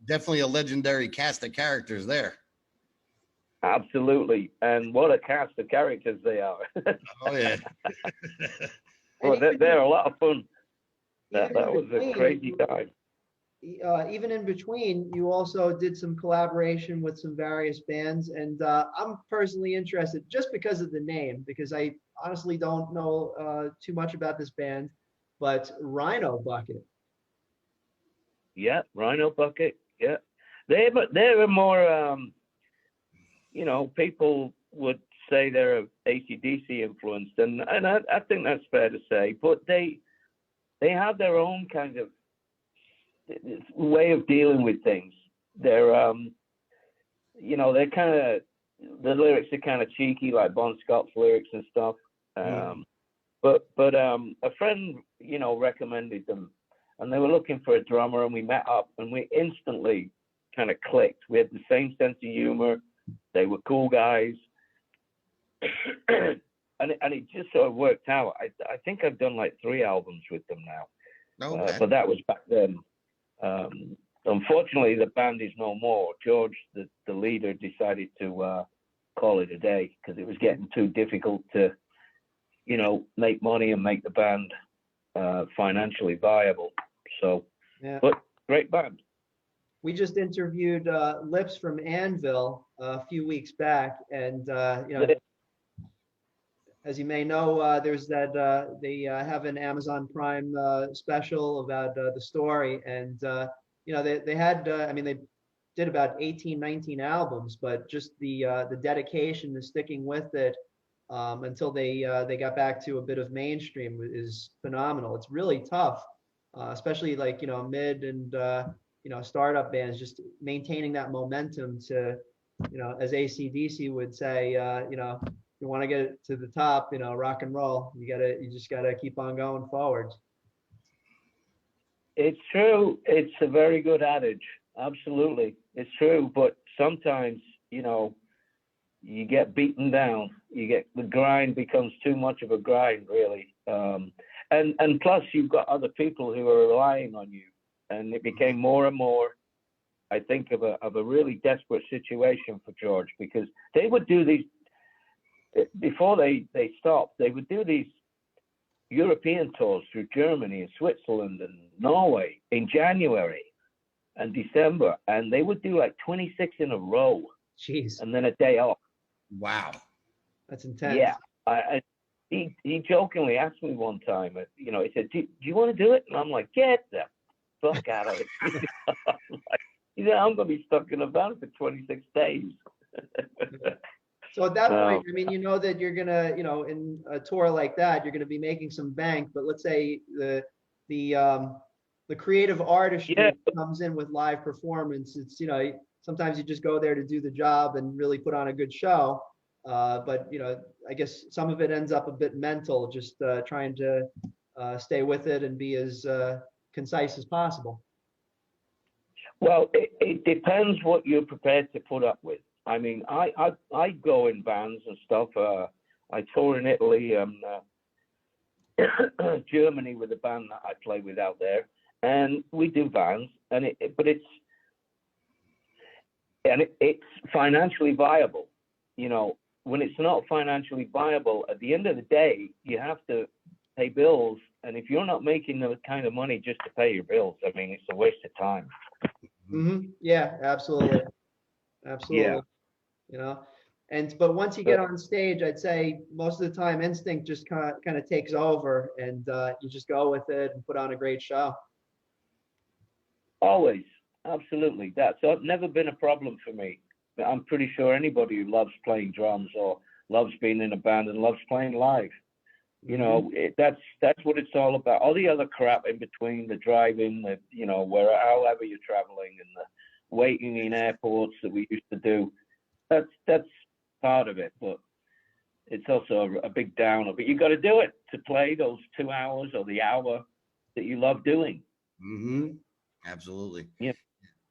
definitely a legendary cast of characters there. Absolutely, and what a cast of characters they are. Oh yeah. Well, they're a lot of fun. That was a crazy time. Even in between, you also did some collaboration with some various bands, and I'm personally interested just because of the name, because I honestly don't know too much about this band, but Rhino Bucket. Yeah, Rhino Bucket. Yeah, they're a more you know, people would say they're AC/DC influenced, and I think that's fair to say. But they have their own kind of way of dealing with things. They're you know, they're kind of, the lyrics are kind of cheeky, like Bon Scott's lyrics and stuff. But a friend, you know, recommended them, and they were looking for a drummer, and we met up, and we instantly kind of clicked. We had the same sense of humor. They were cool guys, and it just sort of worked out. I think I've done like 3 albums with them now, Okay. but that was back then. Unfortunately, the band is no more. George, the leader, decided to call it a day because it was getting too difficult to, you know, make money and make the band financially viable. So, Yeah. but great band. We just interviewed Lips from Anvil a few weeks back, and you know, as you may know, there's that they have an Amazon Prime special about the story, and you know, they had I mean, they did about 18, 19 albums, but just the dedication to sticking with it until they got back to a bit of mainstream is phenomenal. It's really tough, especially like, you know, mid and you know, startup bands, just maintaining that momentum to, you know, as AC/DC would say, you know, you want to get it to the top, you know, rock and roll, you just gotta keep on going forward. It's true. It's a very good adage. Absolutely. It's true. But sometimes, you know, you get beaten down. The grind becomes too much of a grind, really. And plus you've got other people who are relying on you. And it became more and more, I think, of a really desperate situation for George, because they would do these, before they stopped, they would do these European tours through Germany and Switzerland and Norway in January and December, and they would do like 26 in a row. Jeez. And then a day off. Wow. That's intense. Yeah. He jokingly asked me one time, you know, he said, do you want to do it? And I'm like, get the fuck out of it. He said, I'm going to be stuck in a van for 26 days. So at that point, I mean, you know that you're gonna, you know, in a tour like that, you're gonna be making some bank. But let's say the creative artistry comes in with live performance. It's, you know, sometimes you just go there to do the job and really put on a good show. But you know, I guess some of it ends up a bit mental, just trying to stay with it and be as concise as possible. Well, it depends what you're prepared to put up with. I mean, I go in bands and stuff. I tour in Italy and Germany with a band that I play with out there, and we do bands. And it's financially viable. You know, when it's not financially viable, at the end of the day, you have to pay bills. And if you're not making the kind of money just to pay your bills, I mean, it's a waste of time. Mm-hmm. Yeah, absolutely. Absolutely. Yeah. You know, but once you get on stage, I'd say most of the time instinct just kind of takes over, and you just go with it and put on a great show. Always. absolutely. That's never been a problem for me. I'm pretty sure anybody who loves playing drums or loves being in a band and loves playing live, you know, that's what it's all about. All the other crap in between, the driving, the, you know, however you're traveling, and the waiting in airports that we used to do, that's part of it. But it's also a big downer. But you got to do it to play those 2 hours or the hour that you love doing. Absolutely. Yeah.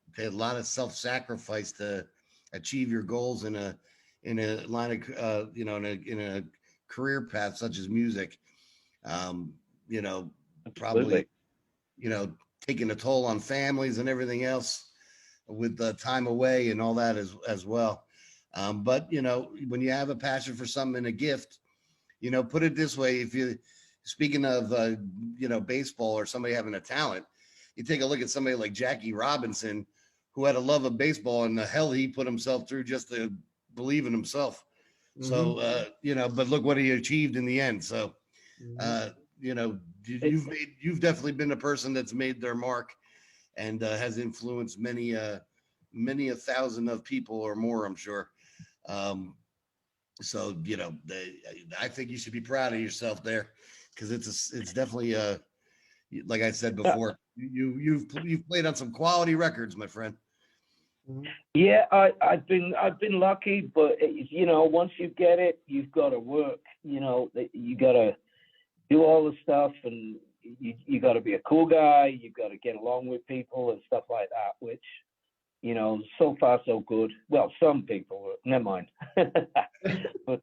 Okay, a lot of self-sacrifice to achieve your goals in a line of you know, in a career path such as music. You know, probably, Absolutely. you know, taking a toll on families and everything else with the time away and all that as well. But you know, when you have a passion for something and a gift, you know, put it this way: if you, speaking of you know, baseball or somebody having a talent, you take a look at somebody like Jackie Robinson, who had a love of baseball and the hell he put himself through just to believe in himself. So you know, but look what he achieved in the end. So you know, you've definitely been a person that's made their mark and has influenced many a thousand of people or more, I'm sure. So you know, I think you should be proud of yourself there, because it's definitely like I said before, you've played on some quality records, my friend. Yeah, I've been lucky, but you know, once you get it, you've got to work. You know, you got to do all the stuff, and you got to be a cool guy. You've got to get along with people and stuff like that. Which, you know, so far so good. Well, some people, never mind. But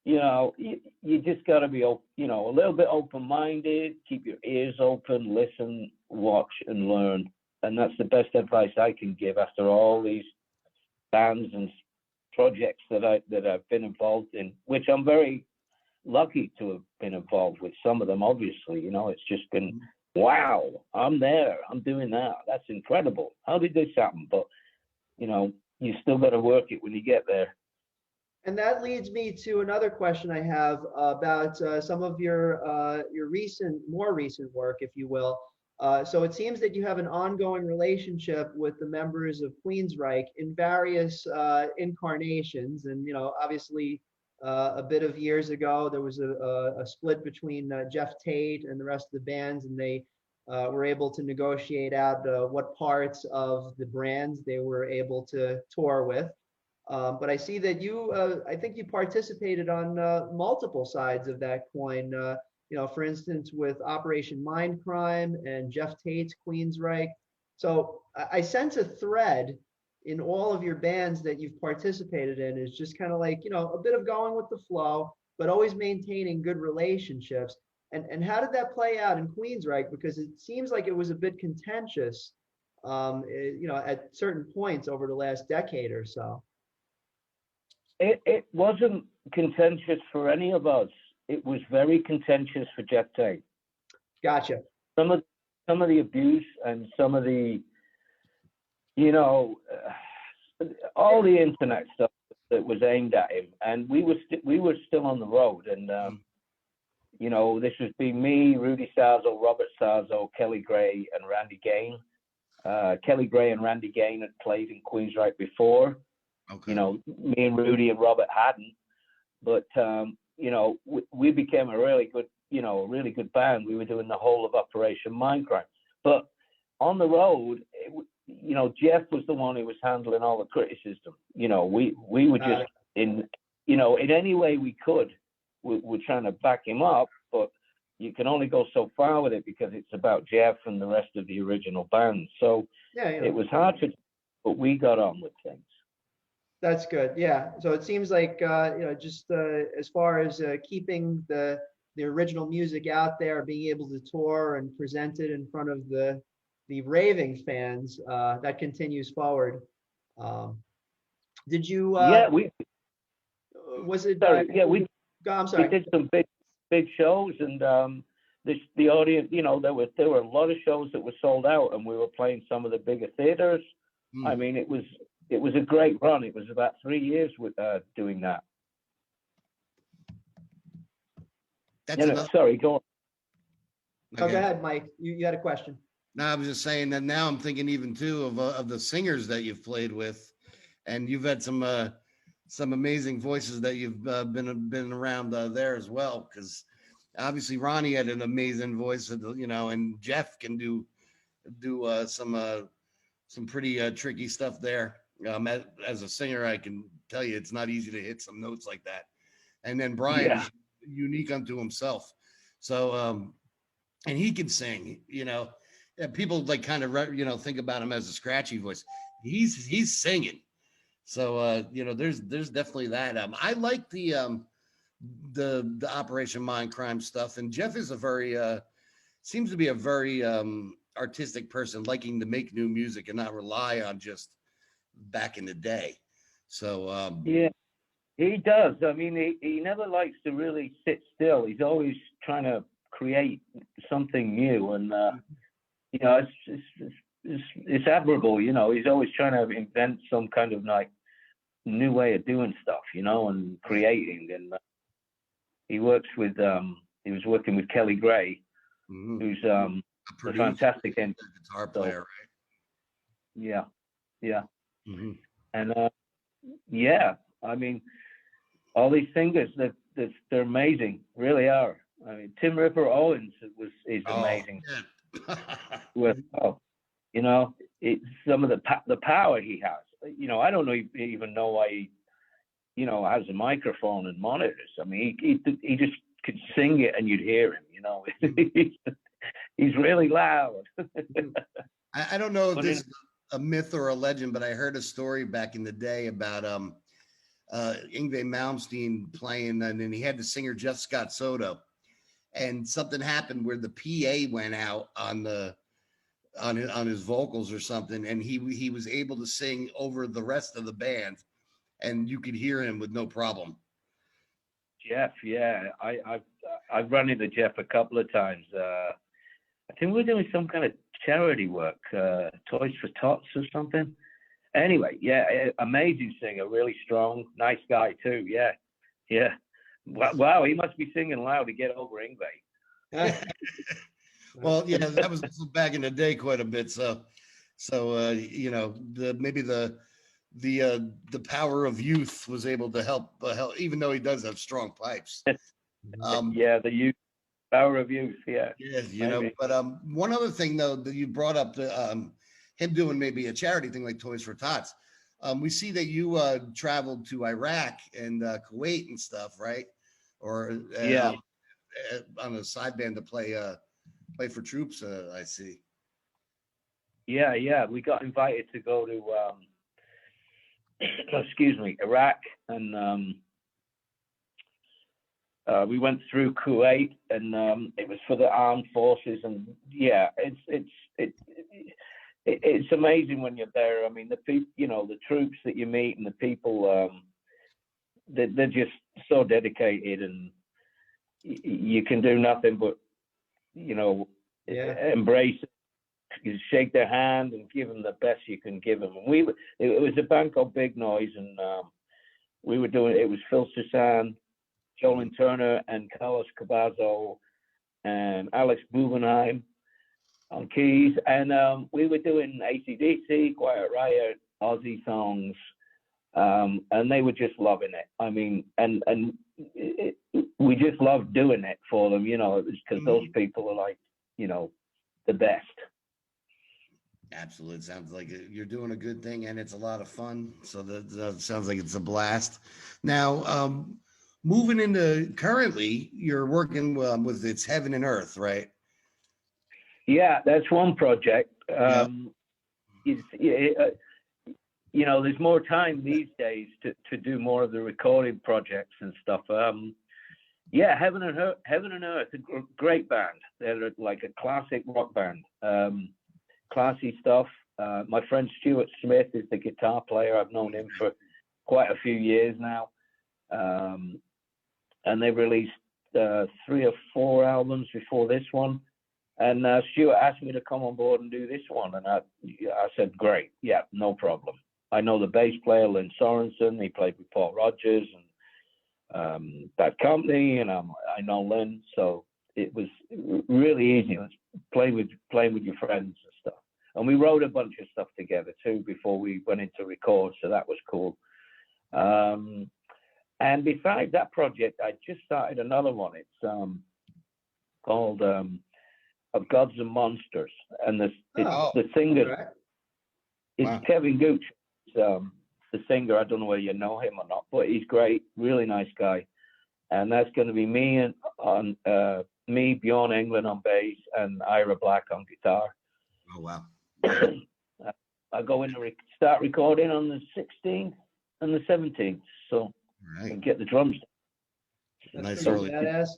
you know, you just got to be, you know, a little bit open-minded. Keep your ears open, listen, watch, and learn. And that's the best advice I can give after all these bands and projects that I've been involved in, which I'm very lucky to have been involved with. Some of them, obviously, you know, it's just been, wow, I'm there, I'm doing that. That's incredible. How did this happen? But, you know, you still got to work it when you get there. And that leads me to another question I have about some of your more recent work, if you will. So it seems that you have an ongoing relationship with the members of Queensryche in various incarnations, and you know, obviously, a bit of years ago there was a split between Jeff Tate and the rest of the bands, and they were able to negotiate out what parts of the brands they were able to tour with. But I see that I think you participated on multiple sides of that coin. You know, for instance, with Operation Mindcrime and Jeff Tate's Queensryche. So I sense a thread in all of your bands that you've participated in is just kind of like, you know, a bit of going with the flow, but always maintaining good relationships. And how did that play out in Queensryche? Because it seems like it was a bit contentious, you know, at certain points over the last decade or so. It wasn't contentious for any of us. It was very contentious for Jeff Tate. Gotcha. Some of the abuse and some of the, you know, all the internet stuff that was aimed at him, and we were still on the road, and you know, this was being me, Rudy Sarzo, Robert Sarzo, Kelly Gray, and Randy Gain. Kelly Gray and Randy Gain had played in Queensryche before. Okay. You know, me and Rudy and Robert hadn't, but you know, we became a really good band. We were doing the whole of Operation Mindcrime, but on the road, you know, Jeff was the one who was handling all the criticism. You know, we were just in any way we could. We're trying to back him up, but you can only go so far with it because it's about Jeff and the rest of the original band. So it was hard but we got on with things. That's good. Yeah. So it seems like, you know, just as far as keeping the original music out there, being able to tour and present it in front of the raving fans, that continues forward. Did you? Was it? We. I'm sorry. We did some big shows, and the audience. You know, there were a lot of shows that were sold out, and we were playing some of the bigger theaters. I mean, it was a great run. It was about 3 years with doing that. Sorry, go on. Okay. Go ahead, Mike. You had a question. No, I was just saying that now I'm thinking even too of the singers that you've played with, and you've had some amazing voices that you've been around there as well. Because obviously Ronnie had an amazing voice, and Jeff can do some pretty tricky stuff there. As a singer, I can tell you it's not easy to hit some notes like that. And then Brian Yeah. is unique unto himself. So, and he can sing, Yeah, people like kind of, think about him as a scratchy voice. He's singing. So, there's definitely that. I like the Operation Mind Crime stuff. And Jeff is a very, seems to be a very artistic person, liking to make new music and not rely on just back in the day. So Yeah, he does. I mean, he never likes to really sit still. He's always trying to create something new, and it's admirable. He's always trying to invent some kind of like new way of doing stuff, and creating. And he works with he was working with Kelly Gray, who's a fantastic guitar player, right? Yeah, yeah. Mm-hmm. And yeah, I mean, all these singers they're amazing, really are. I mean, Tim Ripper Owens is amazing. With it's some of the power he has. I don't even know why he has a microphone and monitors. I mean, he just could sing it and you'd hear him. He's really loud. I don't know if this is a myth or a legend, but I heard a story back in the day about Yngwie Malmsteen playing, and then he had the singer Jeff Scott Soto, and something happened where the PA went out on his vocals or something, and he was able to sing over the rest of the band, and you could hear him with no problem. Jeff, yeah, I've run into Jeff a couple of times. I think we're doing some kind of charity work, Toys for Tots or something. Anyway, yeah, amazing singer, really strong, nice guy too. Yeah. Wow, he must be singing loud to get over Yngwie. Well, yeah, that was back in the day quite a bit. So maybe the power of youth was able to help, even though he does have strong pipes. Yeah, the youth. Power of youth, yeah. Yeah, but one other thing though that you brought up, him doing maybe a charity thing like Toys for Tots. We see that you traveled to Iraq and Kuwait and stuff, right? Or on a side band to play for troops. I see. Yeah. We got invited to go to Iraq, and we went through Kuwait, and it was for the armed forces. And yeah, it's amazing when you're there. I mean, the people, the troops that you meet and the people, they're just so dedicated, and you can do nothing but, embrace it. You shake their hand and give them the best you can give them. And it was a band called Big Noise, and we were doing it. Was Phil Susan, Jolin Turner, and Carlos Cavazo, and Alex Bubenheim on keys, and we were doing AC/DC, Quiet Riot, Aussie songs, and they were just loving it. I mean, and we just loved doing it for them, because those people are like, the best. Absolutely. It sounds like you're doing a good thing, and it's a lot of fun. So that sounds like it's a blast. Now, moving into currently, you're working with It's Heaven and Earth, right? Yeah, that's one project. There's more time these days to do more of the recording projects and stuff. Heaven and Earth, a great band. They're like a classic rock band. Classy stuff. My friend Stuart Smith is the guitar player. I've known him for quite a few years now. And they released 3 or 4 albums before this one. And Stuart asked me to come on board and do this one. And I said, great. Yeah, no problem. I know the bass player, Lynn Sorensen. He played with Paul Rodgers and Bad Company. And I know Lynn. So it was really easy. playing with your friends and stuff. And we wrote a bunch of stuff together too before we went into record, so that was cool. And besides that project, I just started another one. It's called Of Gods and Monsters, and the singer is Kevin Gooch. The singer. I don't know whether you know him or not, but he's great, really nice guy. And that's going to be me Bjorn England on bass, and Ira Black on guitar. Oh wow! I go in to start recording on the 16th and the 17th, so I can get the drums. That's nice, early badass.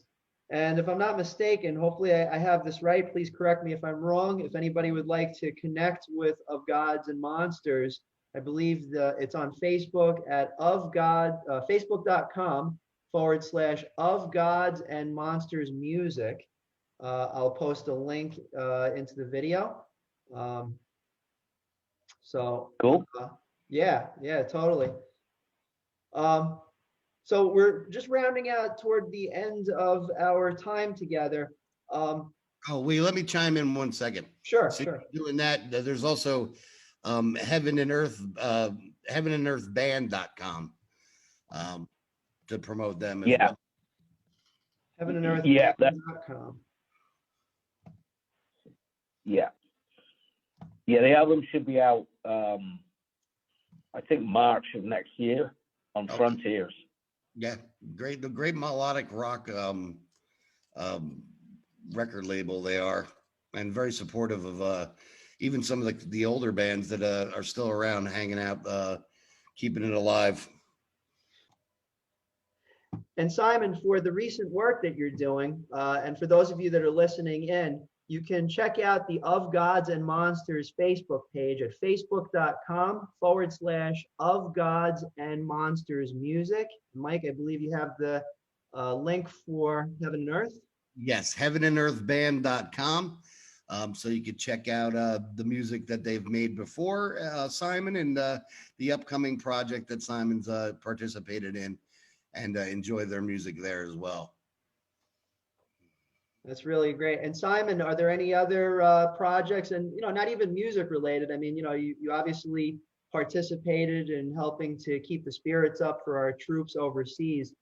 And if I'm not mistaken, hopefully I have this right. Please correct me if I'm wrong. If anybody would like to connect with Of Gods and Monsters, I believe it's on Facebook at facebook.com/Of Gods and Monsters Music. I'll post a link into the video. So cool. Yeah, totally. So we're just rounding out toward the end of our time together. Let me chime in 1 second. Sure, so sure. Doing that, there's also Heaven and Earth Band.com to promote them as well. Heaven and Earth Band.com. Yeah, the album should be out I think March of next year on Frontiers. Yeah, the great melodic rock record label they are, and very supportive of even some of the older bands that are still around, hanging out, keeping it alive. And Simon, for the recent work that you're doing, and for those of you that are listening in, you can check out the Of Gods and Monsters Facebook page at facebook.com/Of Gods and Monsters Music. Mike, I believe you have the link for Heaven and Earth. Yes, heavenandearthband.com. So you can check out the music that they've made before, Simon, and the upcoming project that Simon's participated in, and enjoy their music there as well. That's really great. And Simon, are there any other projects, and not even music related? I mean, you obviously participated in helping to keep the spirits up for our troops overseas.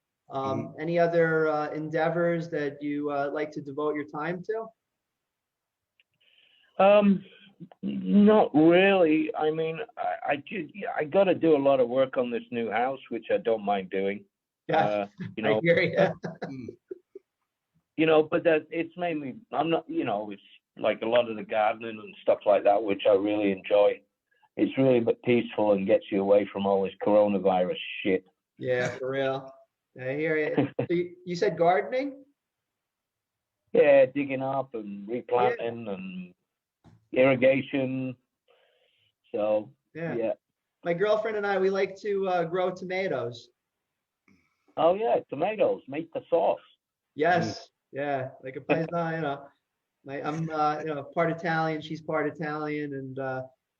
Any other endeavors that you like to devote your time to? Not really. I mean, I got to do a lot of work on this new house, which I don't mind doing. Yeah, I hear you. But it's mainly, I'm not, it's like a lot of the gardening and stuff like that, which I really enjoy. It's really peaceful and gets you away from all this coronavirus shit. Yeah, for real. I hear you. So you said gardening? Yeah, digging up and replanting and irrigation. So, yeah. My girlfriend and I, we like to grow tomatoes. Oh, yeah, tomatoes. Make the sauce. Yes. Yeah, like a paisan, I'm part Italian, she's part Italian, and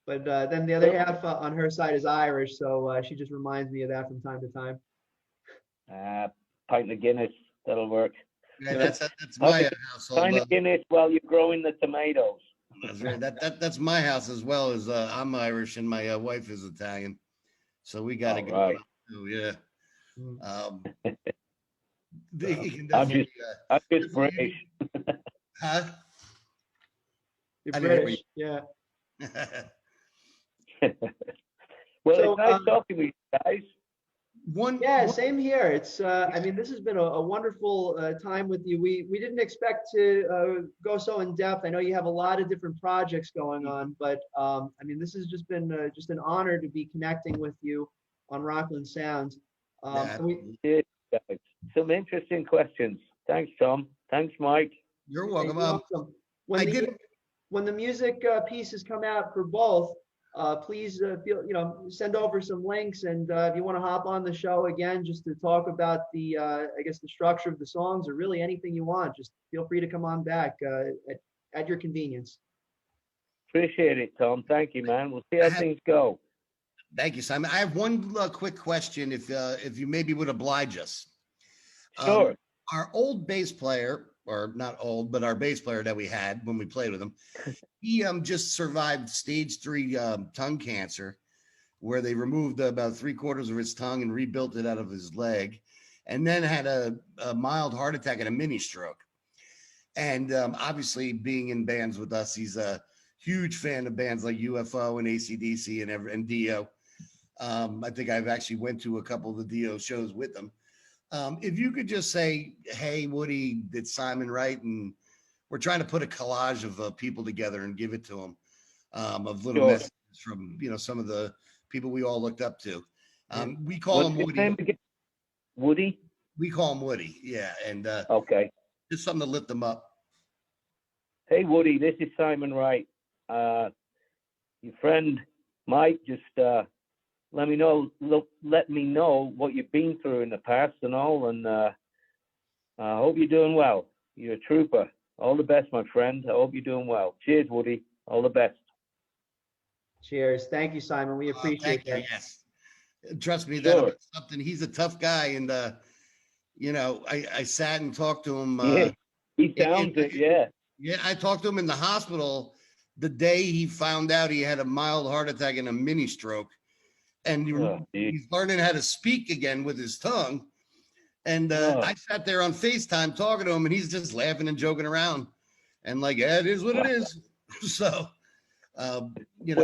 but then the other half on her side is Irish, so she just reminds me of that from time to time. Pint of Guinness, that'll work. Yeah, that's my household. Pint of Guinness while you're growing the tomatoes. That's right. That's my house as well. As I'm Irish and my wife is Italian, so we got to go. Right. Yeah. I'm just British. Huh? You're British, yeah. Well, it's nice talking with you guys. Same here. It's I mean, this has been a wonderful time with you. We didn't expect to go so in depth. I know you have a lot of different projects going on, but I mean, this has just been just an honor to be connecting with you on Rockland Sound. Some interesting questions. Thanks, Tom. Thanks, Mike. You're welcome. When the music pieces come out for both, please send over some links, and if you want to hop on the show again just to talk about the the structure of the songs, or really anything you want, just feel free to come on back at your convenience. Appreciate it, Tom. Thank you, man. We'll see how things go. Thank you, Simon. I have one quick question, if you maybe would oblige us. Sure. Our old bass player, or not old, but our bass player that we had when we played with him, he just survived stage 3 tongue cancer, where they removed about 3/4 of his tongue and rebuilt it out of his leg, and then had a mild heart attack and a mini stroke. And obviously, being in bands with us, he's a huge fan of bands like UFO and AC/DC and Dio. I think I've actually went to a couple of the Dio shows with him. If you could just say, "Hey, Woody, it's Simon Wright," and we're trying to put a collage of people together and give it to him, of little messages from some of the people we all looked up to. We call him Woody. Woody? We call him Woody, yeah, and okay, just something to lift them up. Hey, Woody, this is Simon Wright. Your friend Mike just let me know what you've been through in the past and all, and I hope you're doing well. You're a trooper. All the best, my friend. I hope you're doing well. Cheers, Woody. All the best. Cheers. Thank you, Simon. We appreciate that. Yes. Trust me, that's something. He's a tough guy, and I sat and talked to him. Yeah, he sounds it. Yeah. Yeah, I talked to him in the hospital the day he found out he had a mild heart attack and a mini stroke, and he's learning how to speak again with his tongue. And I sat there on FaceTime talking to him, and he's just laughing and joking around, and like, yeah, it is what it is. So, well, you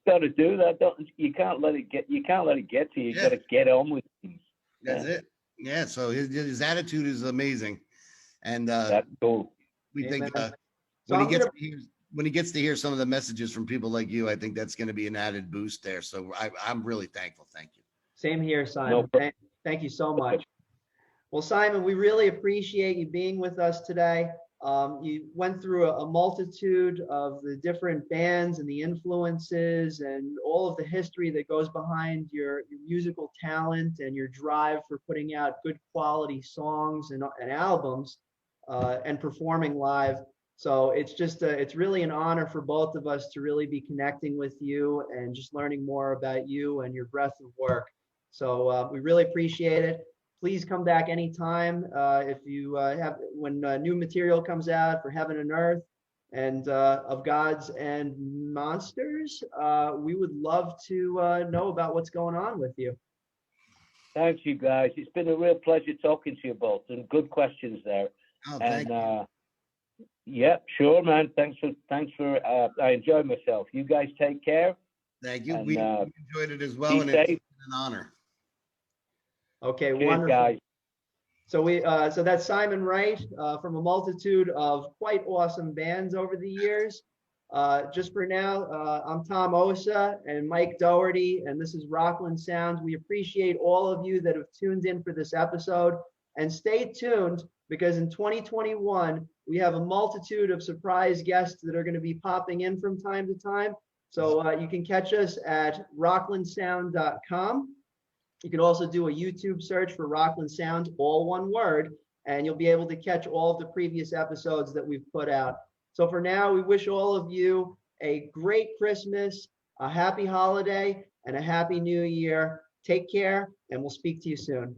got to do that. You can't let it get to you. You got to get on with things. That's it. Yeah. So his attitude is amazing, and that's cool. We think when he gets to hear some of the messages from people like you, I think that's going to be an added boost there. So I'm really thankful. Thank you. Same here, Simon. Thank you so much. Well, Simon, we really appreciate you being with us today. You went through a multitude of the different bands and the influences and all of the history that goes behind your musical talent and your drive for putting out good quality songs and albums and performing live. So it's really an honor for both of us to really be connecting with you and just learning more about you and your breadth of work. So we really appreciate it. Please come back anytime if you have, when new material comes out for Heaven and Earth and of Gods and Monsters. We would love to know about what's going on with you. Thanks, you guys. It's been a real pleasure talking to you both, and good questions there. Oh, thank you. Yeah, sure, man. Thanks for. I enjoyed myself. You guys take care. Thank you. We enjoyed it as well, and safe. It's an honor. Okay, cheers, wonderful. Guys. So that's Simon Wright from a multitude of quite awesome bands over the years. Just for now, I'm Tom Osa and Mike Doherty, and this is Rockland Sound. We appreciate all of you that have tuned in for this episode, and stay tuned because in 2021 we have a multitude of surprise guests that are going to be popping in from time to time. So you can catch us at RocklandSound.com. You can also do a YouTube search for Rockland Sound, all one word, and you'll be able to catch all of the previous episodes that we've put out. So for now, we wish all of you a great Christmas, a happy holiday, and a happy new year. Take care, and we'll speak to you soon.